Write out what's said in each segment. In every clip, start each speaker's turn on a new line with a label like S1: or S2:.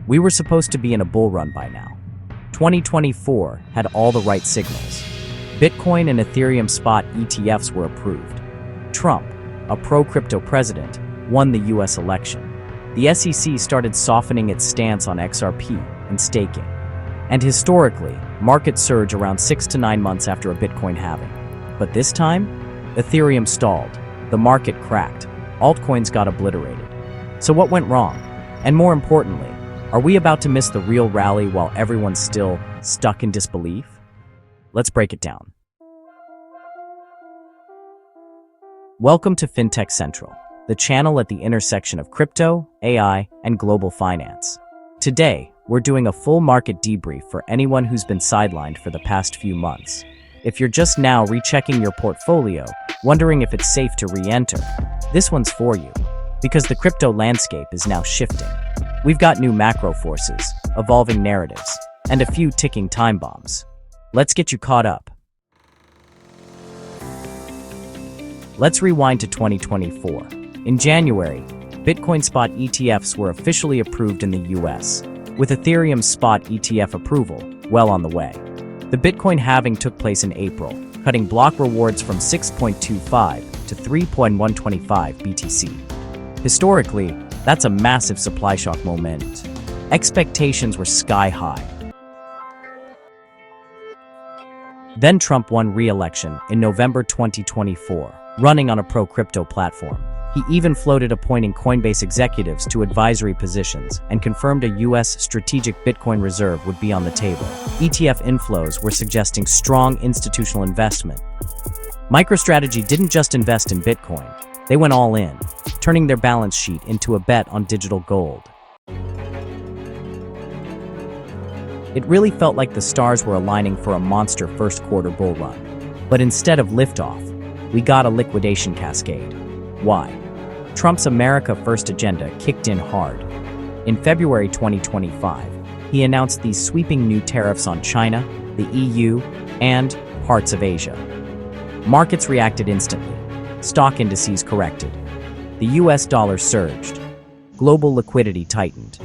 S1: We were supposed to be in a bull run by now. 2024 had all the right signals. Bitcoin and Ethereum spot ETFs were approved. Trump, a pro-crypto president, won the US election. The SEC started softening its stance on XRP and staking. And historically, markets surge around 6 to 9 months after a Bitcoin halving. But this time, Ethereum stalled. The market cracked. Altcoins got obliterated. So what went wrong? And more importantly, are we about to miss the real rally while everyone's still stuck in disbelief? Let's break it down. Welcome to FinTech Central, the channel at the intersection of crypto, AI, and global finance. Today, we're doing a full market debrief for anyone who's been sidelined for the past few months. If you're just now rechecking your portfolio, wondering if it's safe to re-enter, this one's for you, because the crypto landscape is now shifting. We've got new macro forces, evolving narratives, and a few ticking time bombs. Let's get you caught up. Let's rewind to 2024. In January, Bitcoin spot ETFs were officially approved in the US, with Ethereum spot ETF approval well on the way. The Bitcoin halving took place in April, cutting block rewards from 6.25 to 3.125 BTC. Historically, that's a massive supply shock moment. Expectations were sky high. Then Trump won re-election in November 2024, running on a pro-crypto platform. He even floated appointing Coinbase executives to advisory positions and confirmed a U.S. strategic Bitcoin reserve would be on the table. ETF inflows were suggesting strong institutional investment. MicroStrategy didn't just invest in Bitcoin, they went all in, turning their balance sheet into a bet on digital gold. It really felt like the stars were aligning for a monster first quarter bull run. But instead of liftoff, we got a liquidation cascade. Why? Trump's America First agenda kicked in hard. In February 2025, he announced these sweeping new tariffs on China, the EU, and parts of Asia. Markets reacted instantly. Stock indices corrected. The US dollar surged. Global liquidity tightened.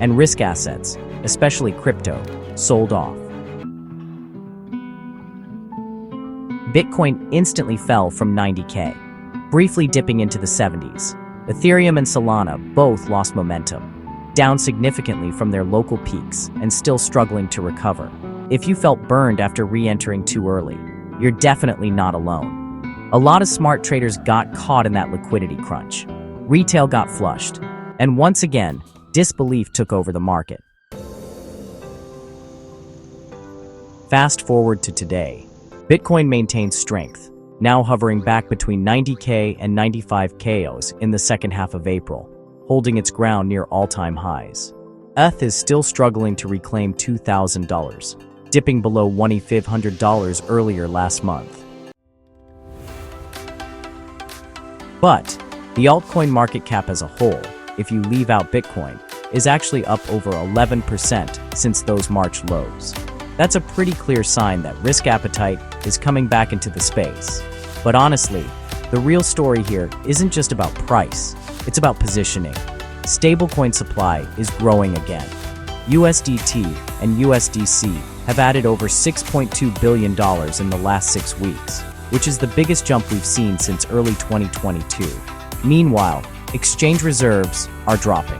S1: And risk assets, especially crypto, sold off. Bitcoin instantly fell from 90K, briefly dipping into the 70s. Ethereum and Solana both lost momentum, down significantly from their local peaks and still struggling to recover. If you felt burned after re-entering too early, you're definitely not alone. A lot of smart traders got caught in that liquidity crunch. Retail got flushed, and once again, disbelief took over the market. Fast forward to today. Bitcoin maintains strength, now hovering back between 90K and 95K in the second half of April, holding its ground near all-time highs. ETH is still struggling to reclaim $2,000, dipping below $1,500 earlier last month. But the altcoin market cap as a whole, if you leave out Bitcoin, is actually up over 11% since those March lows. That's a pretty clear sign that risk appetite is coming back into the space. But honestly, the real story here isn't just about price, it's about positioning. Stablecoin supply is growing again. USDT and USDC have added over $6.2 billion in the last 6 weeks, which is the biggest jump we've seen since early 2022. Meanwhile, exchange reserves are dropping.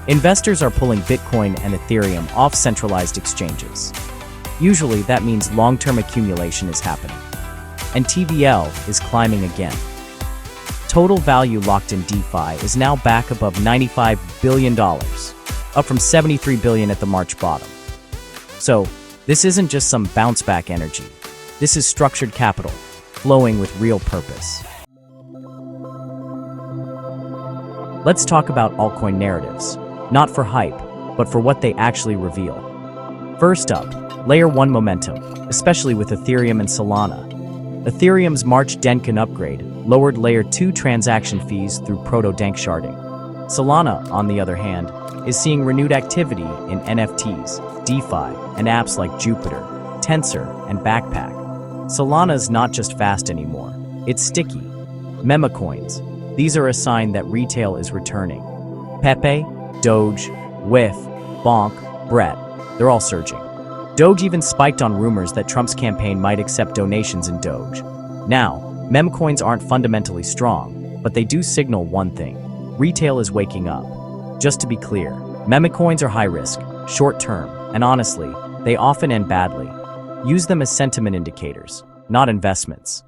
S1: Investors are pulling Bitcoin and Ethereum off centralized exchanges. Usually that means long-term accumulation is happening. And TVL is climbing again. Total value locked in DeFi is now back above $95 billion, up from $73 billion at the March bottom. So, this isn't just some bounce-back energy. This is structured capital, flowing with real purpose. Let's talk about altcoin narratives. Not for hype, but for what they actually reveal. First up, Layer 1 momentum, especially with Ethereum and Solana. Ethereum's March Denkin upgrade lowered Layer 2 transaction fees through proto-dank sharding. Solana, on the other hand, is seeing renewed activity in NFTs, DeFi, and apps like Jupiter, Tensor, and Backpack. Solana's not just fast anymore, it's sticky. Memecoins, these are a sign that retail is returning. PEPE, DOGE, WIF, BONK, BRETT, they're all surging. DOGE even spiked on rumors that Trump's campaign might accept donations in DOGE. Now, Memecoins aren't fundamentally strong, but they do signal one thing. Retail is waking up. Just to be clear, Memecoins are high risk, short term, and honestly, they often end badly. Use them as sentiment indicators, not investments.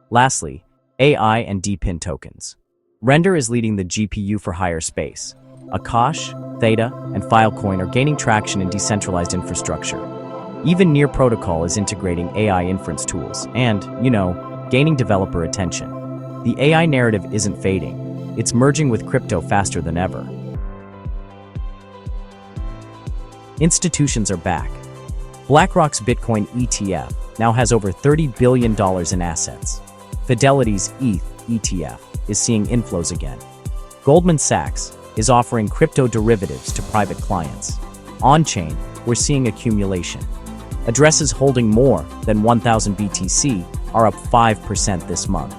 S1: Lastly, AI and DePIN tokens. Render is leading the GPU for higher space. Akash, Theta, and Filecoin are gaining traction in decentralized infrastructure. Even Near Protocol is integrating AI inference tools and, gaining developer attention. The AI narrative isn't fading. It's merging with crypto faster than ever. Institutions are back. BlackRock's Bitcoin ETF now has over $30 billion in assets. Fidelity's ETH ETF is seeing inflows again. Goldman Sachs is offering crypto derivatives to private clients. On-chain, we're seeing accumulation. Addresses holding more than 1,000 BTC are up 5% this month.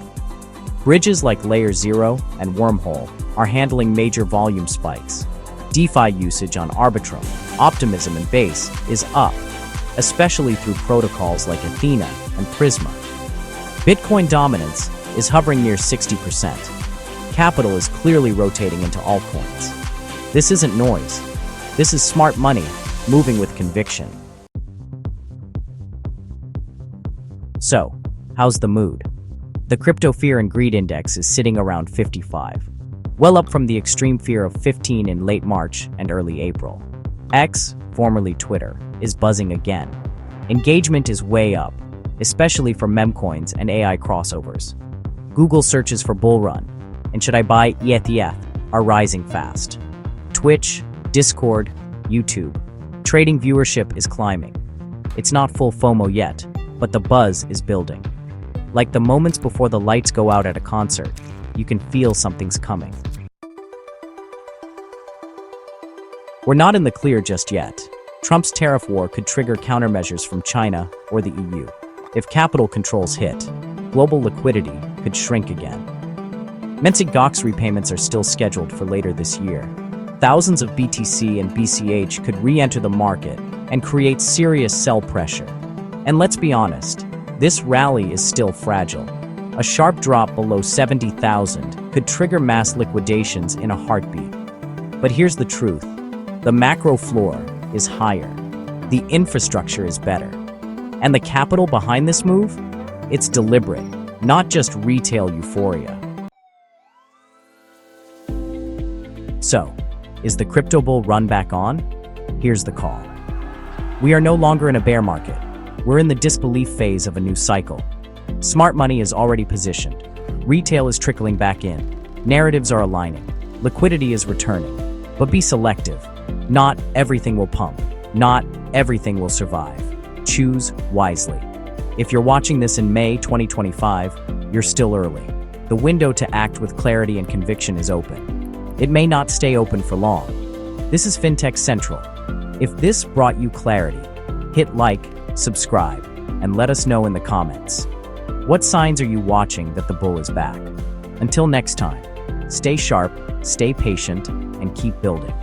S1: Bridges like Layer 0 and Wormhole are handling major volume spikes. DeFi usage on Arbitrum, Optimism, and Base is up, especially through protocols like Athena and Prisma. Bitcoin dominance is hovering near 60%. Capital is clearly rotating into altcoins. This isn't noise. This is smart money moving with conviction. So, how's the mood? The crypto fear and greed index is sitting around 55, well up from the extreme fear of 15 in late March and early April. X, formerly Twitter, is buzzing again. Engagement is way up, especially for Memecoins and AI crossovers. Google searches for bull run, and should I buy ETH are rising fast. Twitch, Discord, YouTube. Trading viewership is climbing. It's not full FOMO yet, but the buzz is building. Like the moments before the lights go out at a concert, you can feel something's coming. We're not in the clear just yet. Trump's tariff war could trigger countermeasures from China or the EU. If capital controls hit, global liquidity could shrink again. Memecoins repayments are still scheduled for later this year. Thousands of BTC and BCH could re-enter the market and create serious sell pressure. And let's be honest, this rally is still fragile. A sharp drop below 70,000 could trigger mass liquidations in a heartbeat. But here's the truth. The macro floor is higher. The infrastructure is better. And the capital behind this move? It's deliberate, not just retail euphoria. So, is the crypto bull run back on? Here's the call. We are no longer in a bear market. We're in the disbelief phase of a new cycle. Smart money is already positioned. Retail is trickling back in. Narratives are aligning. Liquidity is returning. But be selective. Not everything will pump. Not everything will survive. Choose wisely. If you're watching this in May 2025, you're still early. The window to act with clarity and conviction is open. It may not stay open for long. This is FinTech Central. If this brought you clarity, hit like, subscribe, and let us know in the comments. What signs are you watching that the bull is back? Until next time, stay sharp, stay patient, and keep building.